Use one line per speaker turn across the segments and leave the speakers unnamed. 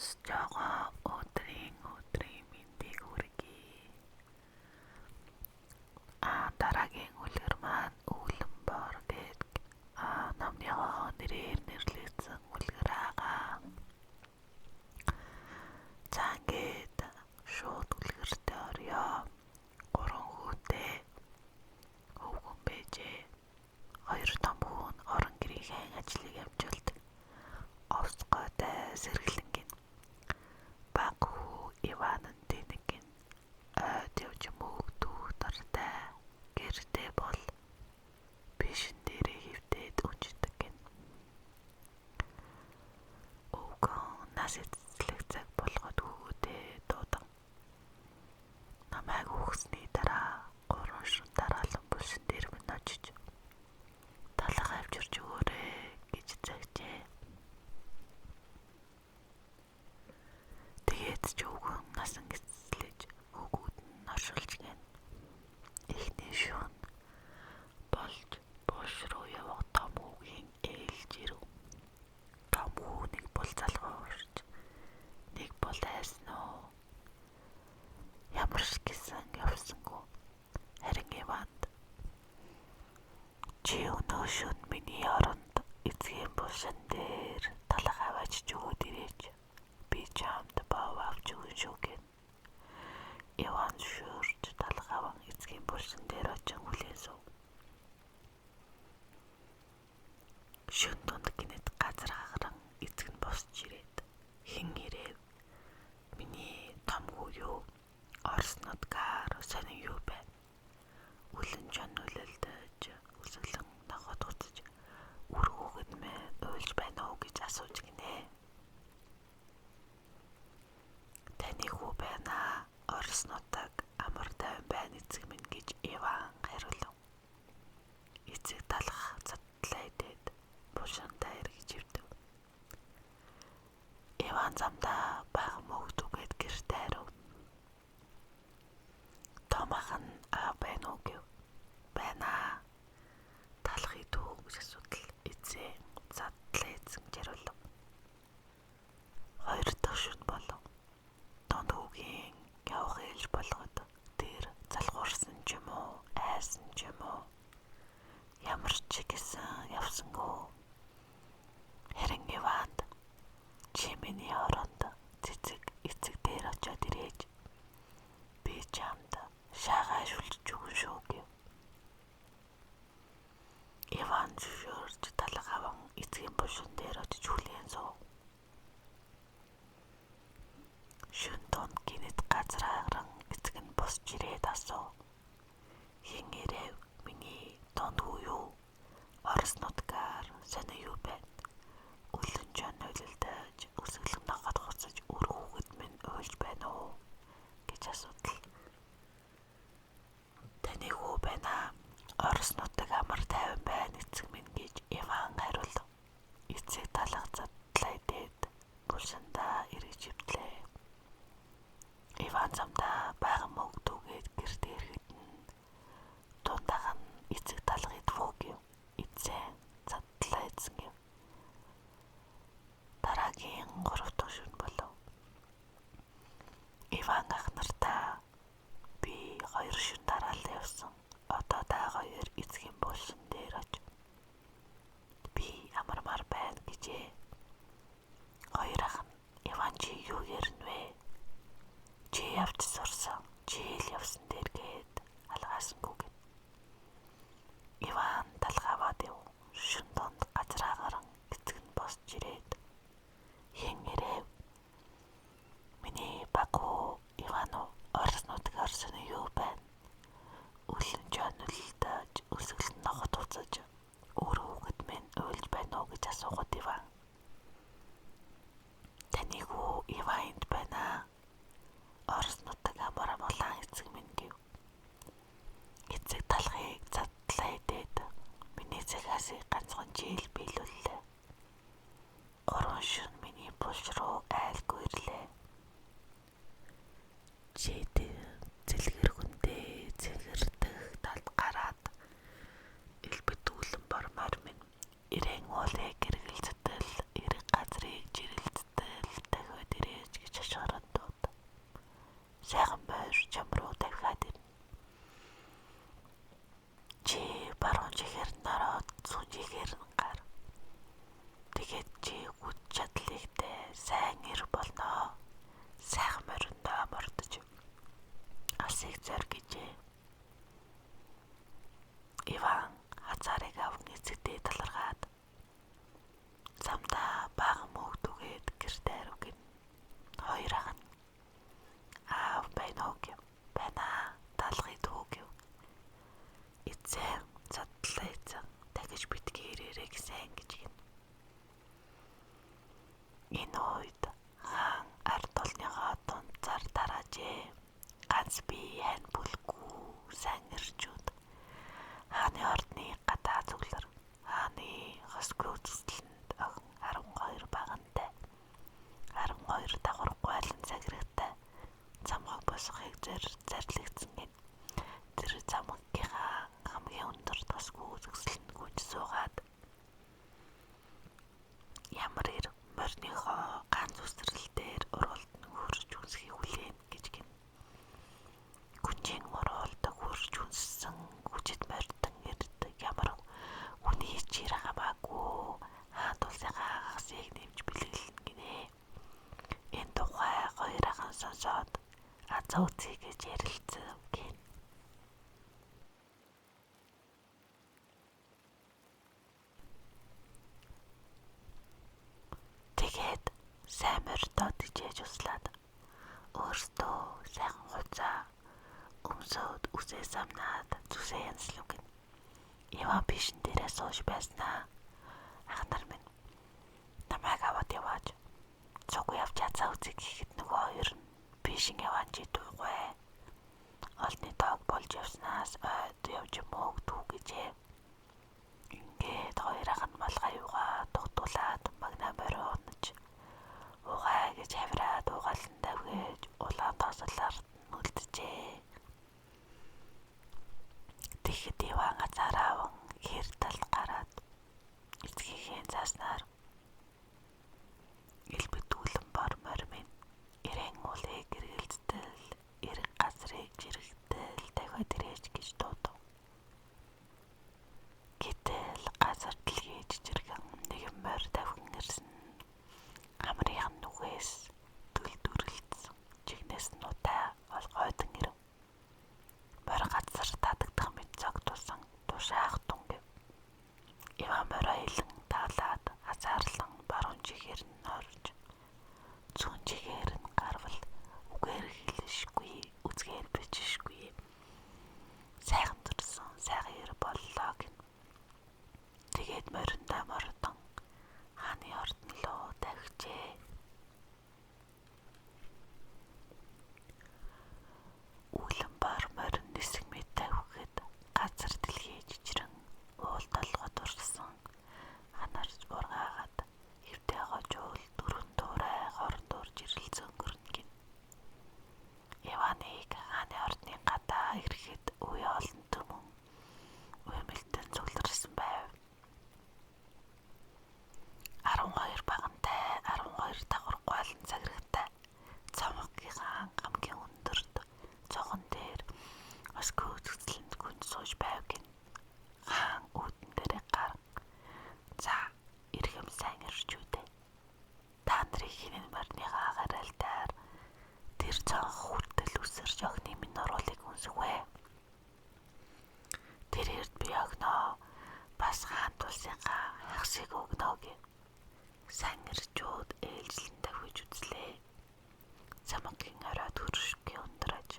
сонсож байгаа өдрийн мэндийг хүргэе. Дараагийн үлгэр маань өвлөнбор гэдэг намныхоо нэрээр нэрлэгдсэн үлгэр байгаа. За ингээд шууд үлгэртээ орё. 3 хүүтэй өвгөн бэжээ. 2 том хүн орон гэрийн ажлыг амжуулдаг. Овцгойтой сэргэлэнгийн баг хүү Иван тэнэгэн ойд явж мөөгдөх дартай гэртээ бол бишин дээрээ хөвтөд унждаг гэн. Өвгөн нас эцэслэх цаг болгоод хүүтэй дуудан. Намайг өгсөний дараа 3 ширхэг дараалан булшин дээр минь очиж талах авчирч өгөөрэй гэж загжээ. Тэгээд ч өвгөн насан эцэслэж хүүгүүд нь оршуулж гэн. Эхний шөнө болж булш руу явах том хүүгийн ээлж ирэв. Том хүү нэг бол залгуурч, нэг бол айсан уу. Ямар ч гэсэн явсангүй. Харин Иванд чи өнөө шөнө миний оронд эцгийн булшин дээр талах аваачж өгөөд ирээч. Би чамд бав авч өгнө шүү гэн. Иван шуурч талах аван эцгийн булшин дээр очин хүлээн суув. Шөнө дунд гинэт газар хагаран эцэг нь босч ирээд хэн ирэв? Миний том хүү юу? Орснодгаар сонин юу байна? Үлэн чон үлэлдэж өсөглөн нохот уцаж үр хүүхэд минь уйлж байна уу гэж асууж гинэ. Таны хүү байна. Орснотог амар тайван байна эцэг минь гэж Иван хариулав. Эцэг талах задлаа идээд булшинтай эргэж ивдэв. Иван замдаа бага мөөгдүүгээд гэртээ хариу. Том ах нь байна уу гэв. Байна. Талах идүү гэж асуудал эцэг задлаа эзэн хариулав. 2 дахь шөнө болов. Донд хүүгийн явах ээлж болгоод тэр залгуурсан ч юм уу, айсан ч юм уу. Ямар ч гэсэн явсангүй. Харин Иванд чи миний оронд цэцэг эцэг дээр очиод ирээж. Би чамд шаагаа шүлж өгнө шүү гэв. Иван шуурж талах аван эцгийн булшин дээр очиж хүлээн суув. Шөнө дунд гинэт газар хагаран эцэг нь босч ирээд асуув. Хэн ирэв? Миний донд хүү юу? Орснодгаар сонин юу байна? Үлэн чон уйлэлдэж өсөглөн нохот хуцаж үр хүүхэд минь уйлж байна уу гэж асуудал. Таны хүү байна. Орснотог амар тайван байна эцэг минь гэж Иван хариулав. Эцэг талах задлаа идээд булшиндаа эргэж ивдлээ. Иван замдаа бага мөөгдүүгээд гэртээ ирэхэд нь дундах нь эцэг талах идвүү гэв. Эцэг задлаа эзэн гэв. Дараагийн 3 дахь шөнө болов. Иван ах нартаа би 2 шөнө дараалал явсан. Одоо та 2 эцгийн булшин дээр очив. Би амармаар байна гэжээ. 2 ах нь Иван чи юу ярина вэ? Чи явж сурсан. Чи л явсан дээр гээд алгаасангүй гэв. Иван талхаваад яв. Шөнө донд газар хагаран эцэг нь босч ирээд хэн ирэв? Миний баг хүү Иван уу? Орснодгаар сонин юу байна? Үлэн чон үлэлдэж өсөглөн нохот уцаж үр хүүхэд минь уйлж байна уу гэж асуугаад Иван. Таны хүү Иванд байна. Орснотог амар амгалан эцэг минь гэв. Эцэг талхыг задлаа идээд миний цагаасыг ганцхан жийл биелүүллээ. 3 шөнө миний булш руу айлгүй ирлээ. Чид зэлгэр хүндээ зэлгэрдэх талд гараад элбэт өвлөнбор морь минь ирээн уулыг гэргэлцэтэл эрэг газрыг жирэлцэтэл дахиад ирээ Ясыг зорь гэжээ. Иван хазаарыг аван эцэгтэй таларгаад замдаа бага мөгдөгөөд гэртээ арив гин. Хоёр ах нь аав байна уу гэв. Байна даалгыг дүү гэв. Эцэг задлаа эцэг дахиж битгий ирээрэй гэсэн гэж гин. Энэ үед хаан ард олныхоо дунд зар тараажээ. Ганц би хань бүлгүй сайн ирчүүд хааны ордны гадаа зүглэр хааны хосгүй үзэсгэлэнд охин 12 багантай 12 давхаргүй алан цагирагтай замхаг босхыг зарлигдсан гин. Тэр замхагийнхаа хамгийн өндөр тосгүй үзэсгэлэнд гүйж суугаад ямар ир морьныхоо ганц үсрэл дээр уралд нь хөрж үнсхийг хүлээн гэж гин. Гүнжин уралдаг хөрж үнссэн хүчит морьтон ирдэг ямар үний чир хамаагүй хаан тулсынхаа хагасыг нэмж бэлгэлнэ гинэ. Энэ тухай хоёр ахын сонсоод азаа үзье гэж ярилцав гин. Тэгээд сайн морьдоо дижээж услаад өөртөө сайхан хуцаа өмсөд үсээ самнаад зүсээ янзлав гин. Иван бишэн дээрээ сууж байснаа. Ах нар минь намайг аваад яваач. Цуг явж азаа үзье гэхэд нөгөө хоёр нь бишэн яван чи дуугүй. Олны тоог болж явснаас ойд явж мөөгдүү гэжээ. Ингээд хоёр ах нь малгай юугаа дугтуулаад магнаа морио унаж угай гэж хавираад угаалan давгээж улаан тоослоор үлджээ. Тэгэхэд Иван азаараа аван хэр талд гараад эцгийнхээ зааснаар элбэтүүлэн бор морь минь ирээн уулыг гэргэлцтэл эрэг газрыг жирэгтэл дахиад ирээч гэж дуудав. Гэтэл газар дэлхий жижигхэн нэгэн морь давхин ирсэн хамрын нүгээс дүрэлдсэн чигнэс нутаа олгойдон ирэв. Морь газар татагдах мэт цогтулсан тушаах тун гэв. Иван морио илэн таалаад хазаарлан баруун чихээр нь орж зүүн чихээр нь гарвал үгээр хэлэшгүй үзгээр бичишгүй сайхан төрсөн сайхан ир боллоо гин. Тэгээд мориндаа мордон хааны ордон руу дахижээ. Үүлэн бар морин нисэх мэт тавихад газар дэлхий жижигэн уул толгойд урсан ханарч бургаагаад хэвтэй гожуул дөрвөн туурай хорон дурж ирэлцэн өнгөрнө гин. Иваныг хааны ордны гадаа ирэхэд үе олон түмэн уймэлтэн цугларсан байв. 12 багантай 12 давхаргүй алан цагирагтай цамхагийнхаа хамгийн өндөрт цохон дээр осгүй үзэсгэлэнд гүнж сууж байв гин. Хаан үүдэн дээрээ гар. За ирэхэм сайн ирчүүдээ. Та нарыг хинэн морьныхаа гараалтаар тэр цонх хүртэл үсэрч охины минь оруулыг үнсэхвэ. Тэр эрд би огноо бас хаан тулсынхаа хагасыг өгнө гэв. Сайн ирчүүд ээлжлэн давхиж үзлээ. Замхагийн оройд хөршгүй ундраж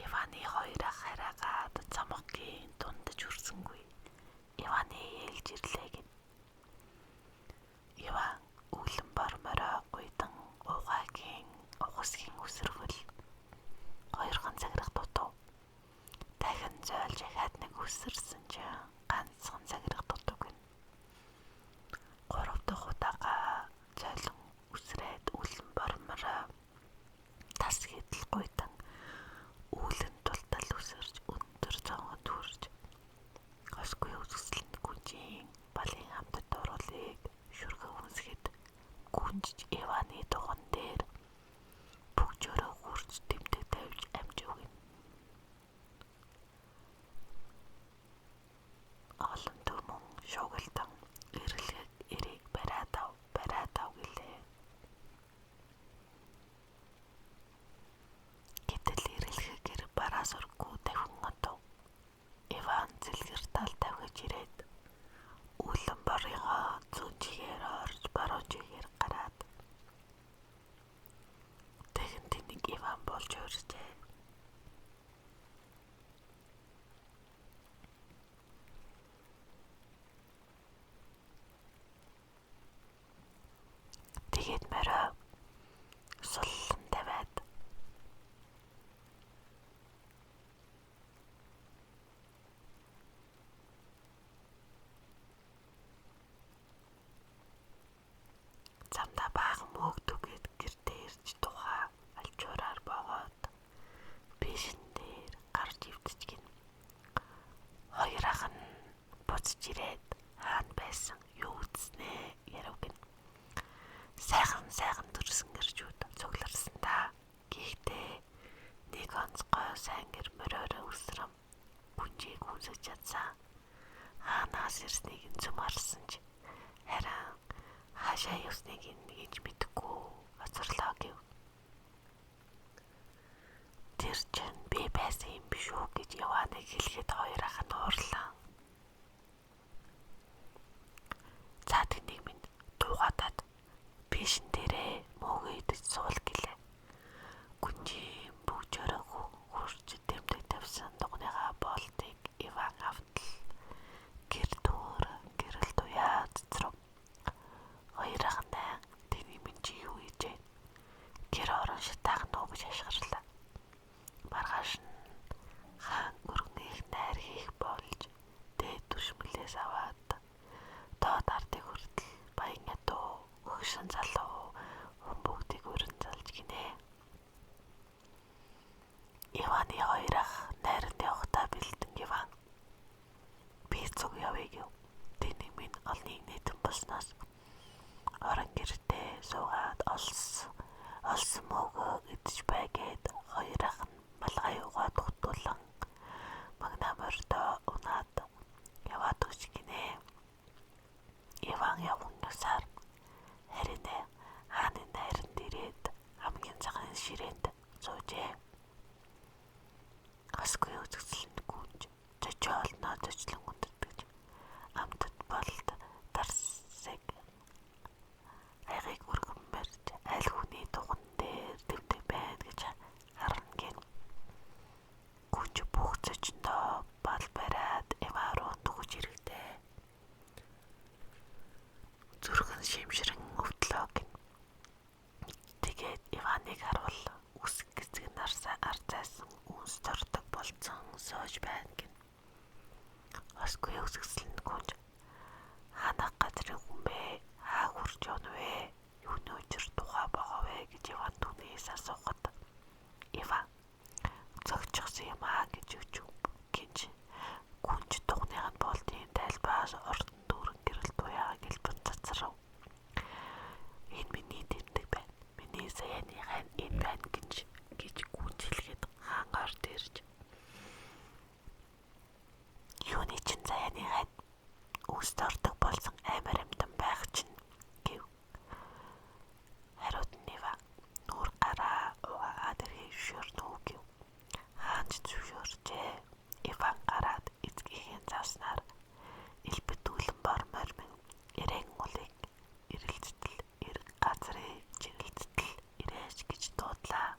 Иваны хоёр ах хараагаад замхагийн дундаж хүрсэнгүй. Иваны ээлж ирлээ гин. Иван үүлэн бар морио гуйдан угаагийн угасгийн үсэрвэл хоёрхан цагирах дутав. Дахин зойлж ахаад нэг үсэрсэн чинь ганцхан цагирах дутав гин. олж ууржээ. Тэгээд морой суллан тавиад замдаа баахан мөөгдөггээд гэртээ ирж тухай алчуураар богоод бишин дээр гарч ивдэж гин. Хоёр ах нь буцаж ирээд хаана байсан юу үзснэ ярав гин. Сайхан төрсөн гэрчүүд цугларсан та. Гэхдээ нэг онцгой сайн гэр моройроо үсрэм бүнжийг үнсэж чадсан. Хаанаас ирснийг нь зүм харсан ч харин хаашаа явсныг нь мэдэхгүй оцорлоо гэв. Тэр чинь би байсан юм биш үү гэж Яваныг хэлэхэд хоёр ах нь уурлаа. За тэнийг минь дуугатаад бишин дээрээ мөөгөө идэж суул гэлээ. Гүнжийн бүгжөөрөө хурж тэмдэг тавьсан дугныхаа болтыг Иван автал гэрэл туяа цэцрэв. Хоёр ах нь тэний минь чи юу хийж вэ? Гэр орон шатаахан нөө гэж хашгирлаа. Маргааш нь хаан өргөн их найр хийх болж дээд түшмэлээс аваад доод ардыг хүртэл баян ядуу өгшин залуу хүн бүгдийг өрн залж гинэ. Иваны хоёр ах найранд явахдаа бэлдэн Иван би цуг явъя гэв. Тэний минь олныг нийтэн болсноос орон гэртээ суугаад олсон мөөгөө идэж байгээд хоёр ах нь малгай угаад хутуулан магнаа мордоо унаад яваад өгч гинэ. Иван явган ёсаар харин хааны найранд ирээд хамгийн цагаан ширээнд суужээ. Асгүй үзэгсэлэнд гүнж зочиолноо зочлон хүндэтгэж амтд болд дарсыг айгыг өргөн барьж аль хүний дуган дээр тэмдэг байна гэж харна гин. Гүнж бүх зочиндоо бал бариад Иван руу дugж ирэхдээ зүрхэн шимшрэн өвдлөө гин. Тэгээд Иваныг харуул үсэг гэцэг арцайсан үнс тордог болцсон сууж байна гин. Асгүй үзэгсэлэнд гүнж ханах газрын хүн бэ? Хаа хурж явна вэ? Юуны учир тухай байгаа вэ гэж Иван түүнээс асуухад Иван зөгчихсөн юм гэж гинж гүнж дугных нь болтын тайлбаас ортон дүүрэн гэрэл туяагаа гэлбэн цацрав. Энэ миний тэмдэг байна. Миний саяны хань энэ байна гэж гүнж хэлгээд хаан орд ирж юуны чин саяны хань үс тордог болсон амар амтан байх чинь гэв. Хариуд нь Иван нүүр гараа угаад шөрнөө гэв. Хаанч зөвшөөрчээ. Иван гараад эцгийнхээ завснаар элбэт үлэн бормоор минь эрээн улыг ирэлцтэл газрыг чирэлцтэл ирээч гэж дуудлаа.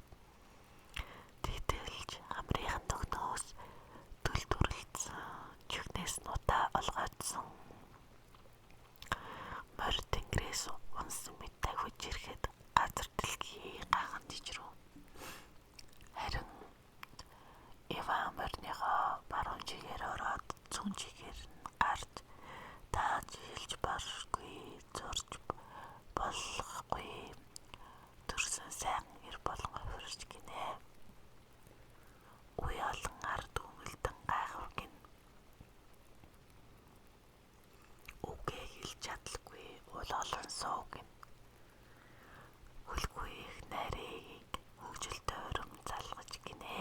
Тэгтэлж хамрынхан төгнөөс төл дүрлцсэн чихнээс нутаа олгоодсон морь тэнгэрээс унсан мэт тавьж ирэхэд газар дэлхий гахандж рүү. Харин Иван морьныхоо баруун чигээр ороод зүүн чигээр нь гарч тааж хэлж баршгүй зурж болохгүй төрсөн сайхан ир болон хувирч гинэ. Уй олон ард өмөлдөн гайхав гин. Үгээ хэлж чадлагүй уул олон суу гин. Хөлгүй их найрыг хөгжилтэй өрөм залгаж гинэ.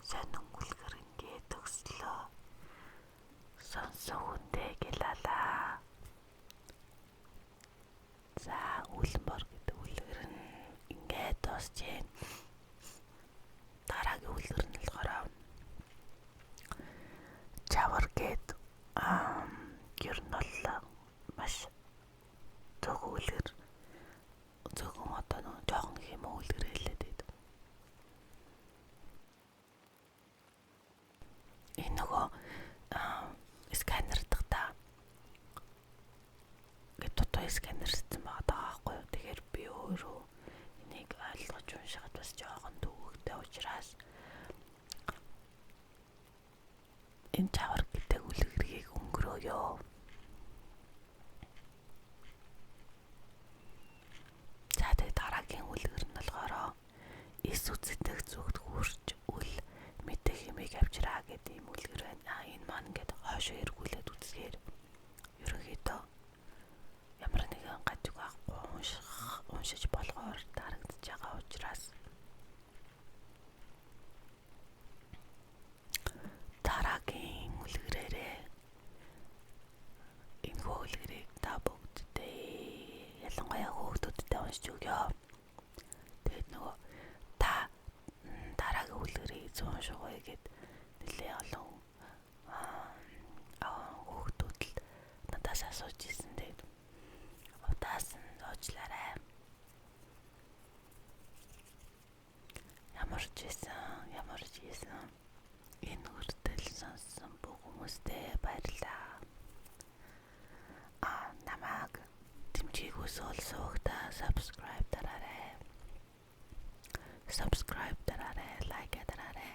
Сонин үлгэрэнгээ төгслөө. Сонсоо хүндээ гэлалаа. За үлэнбор гэдэг үлгэр нь ингээд дуусч байна. Дараагийн үлгэр нь болохоор чавар гэд ер нь бол маш зөвхөн үлгэр зөвхөн одоо нэг жоохон хэм үлгэр хэлээд байдаг. энэ чавар гэдэг үлгэрийг өнгөрөөё. За тэгээ дараагийн үлгэр нь болохоор эс үзэгдэх зүгт хүрч үл мэдэх хэмээг авчраа гэдэг юм үлгэр байна. Энэ маань ингээд хойшоо эргүүлээд үзэхээр ерөнхийдөө ямар нэгэн гажиг байхгүй уншиж болохоор дарагдж байгаа учраас дараагийн үлгэрээрээ энэ үлгэрийг та бүгддээ ялангуяа хүүхдүүдтэй уншиж өгье. Тэгээд нөгөө та дараагийн үлгэрийг уншигоё гэд нэлээ олон хүүхдүүд л надаас асууж ирсэн. Тэгээд удаас нь уучлаарай. Ямар ч ийсэн энэ хүртэл сонссон бүх хүмүүстээ баярлалаа. Намайг дэмжихгүйс олсоогта subscribe дараарай, like дараарай.